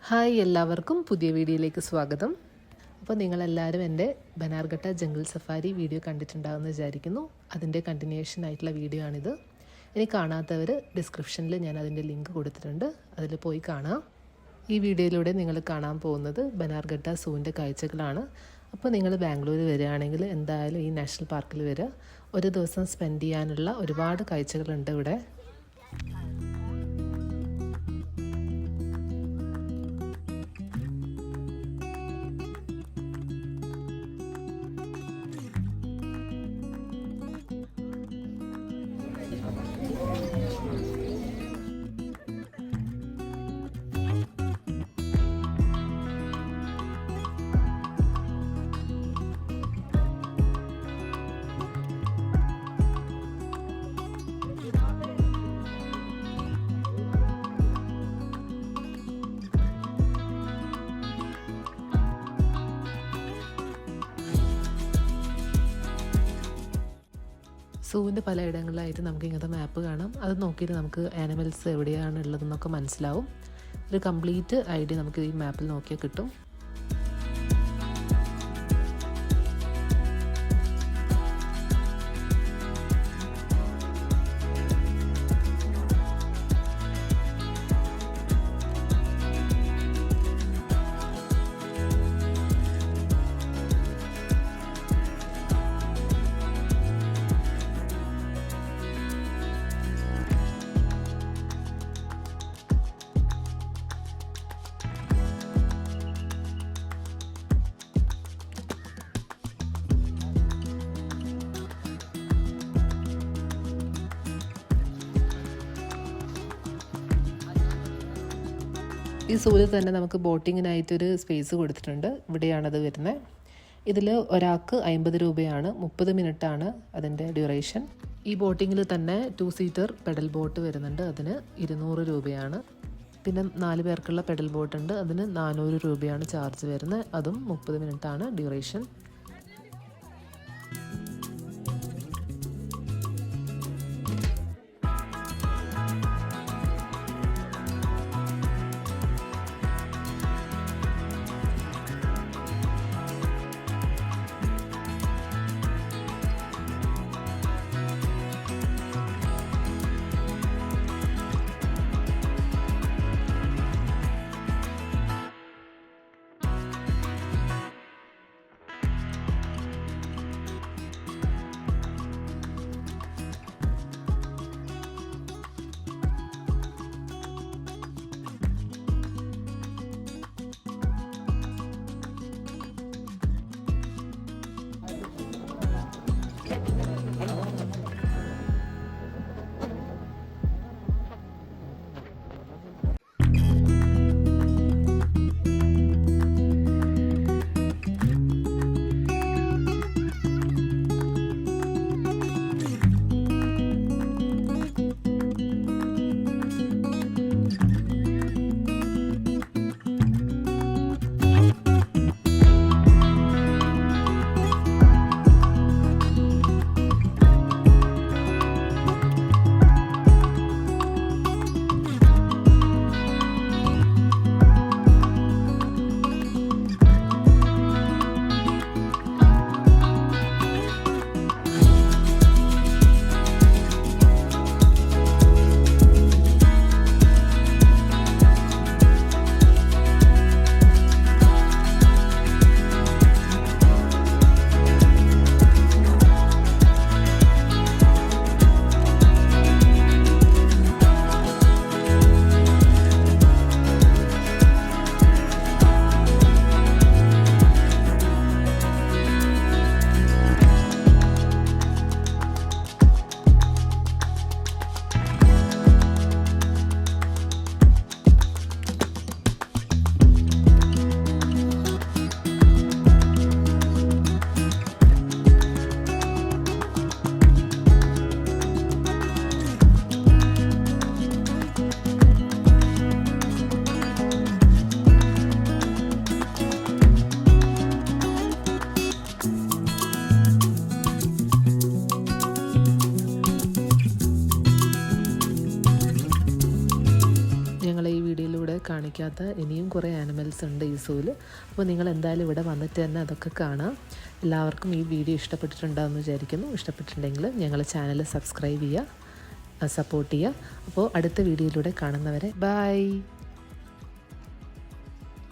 Hi, എല്ലാവർക്കും പുതിയ വീഡിയോയിലേക്ക് സ്വാഗതം. അപ്പോൾ നിങ്ങളെല്ലാവരും എൻ്റെ ബനാർഘട്ട ജംഗിൾ സഫാരി വീഡിയോ കണ്ടിട്ടുണ്ടാകുമെന്ന് വിചാരിക്കുന്നു. അതിൻ്റെ കണ്ടിന്യൂഷൻ ആയിട്ടുള്ള വീഡിയോ ആണിത്. ഇനി കാണാത്തവർ ഡിസ്ക്രിപ്ഷനിൽ ഞാൻ അതിൻ്റെ ലിങ്ക് കൊടുത്തിട്ടുണ്ട്, അതിൽ പോയി കാണാം. ഈ വീഡിയോയിലൂടെ നിങ്ങൾ കാണാൻ പോകുന്നത് ബനാർഘട്ട സൂവിൻ്റെ കാഴ്ചകളാണ്. അപ്പോൾ നിങ്ങൾ ബാംഗ്ലൂർ വരികയാണെങ്കിൽ എന്തായാലും ഈ നാഷണൽ പാർക്കിൽ വരിക. ഒരു ദിവസം സ്പെൻഡ് ചെയ്യാനുള്ള ഒരുപാട് കാഴ്ചകളുണ്ട് ഇവിടെ. സൂവിൻ്റെ പലയിടങ്ങളിലായിട്ട് നമുക്ക് ഇങ്ങനത്തെ മാപ്പ് കാണാം. അത് നോക്കിയിട്ട് നമുക്ക് ആനിമൽസ് എവിടെയാണ് ഉള്ളതെന്നൊക്കെ മനസ്സിലാവും. ഒരു കംപ്ലീറ്റ് ഐഡിയ നമുക്ക് ഈ മാപ്പിൽ നോക്കിയാൽ കിട്ടും. ഈ സൂവിൽ തന്നെ നമുക്ക് ബോട്ടിങ്ങിനായിട്ടൊരു സ്പേസ് കൊടുത്തിട്ടുണ്ട്. ഇവിടെയാണത് വരുന്നത്. ഇതിൽ ഒരാൾക്ക് 50 രൂപയാണ്, 30 മിനിറ്റാണ് അതിൻ്റെ ഡ്യൂറേഷൻ. ഈ ബോട്ടിങ്ങിൽ തന്നെ 2 സീറ്റർ പെഡൽ ബോട്ട് വരുന്നുണ്ട്, അതിന് 200 രൂപയാണ്. പിന്നെ 4 പേർക്കുള്ള പെഡൽ ബോട്ടുണ്ട്, അതിന് 400 രൂപയാണ് ചാർജ് വരുന്നത്. അതും 30 മിനിറ്റാണ് ഡ്യൂറേഷൻ. കാണിക്കാത്ത ഇനിയും കുറേ ആനിമൽസ് ഉണ്ട് ഈ സൂവിൽ. അപ്പോൾ നിങ്ങൾ എന്തായാലും ഇവിടെ വന്നിട്ട് തന്നെ അതൊക്കെ കാണാം. എല്ലാവർക്കും ഈ വീഡിയോ ഇഷ്ടപ്പെട്ടിട്ടുണ്ടാകുമെന്ന് വിചാരിക്കുന്നു. ഇഷ്ടപ്പെട്ടിട്ടുണ്ടെങ്കിൽ ഞങ്ങളുടെ ചാനൽ സബ്സ്ക്രൈബ് ചെയ്യുക, സപ്പോർട്ട് ചെയ്യുക. അപ്പോൾ അടുത്ത വീഡിയോയിലൂടെ കാണുന്നവരെ ബൈ.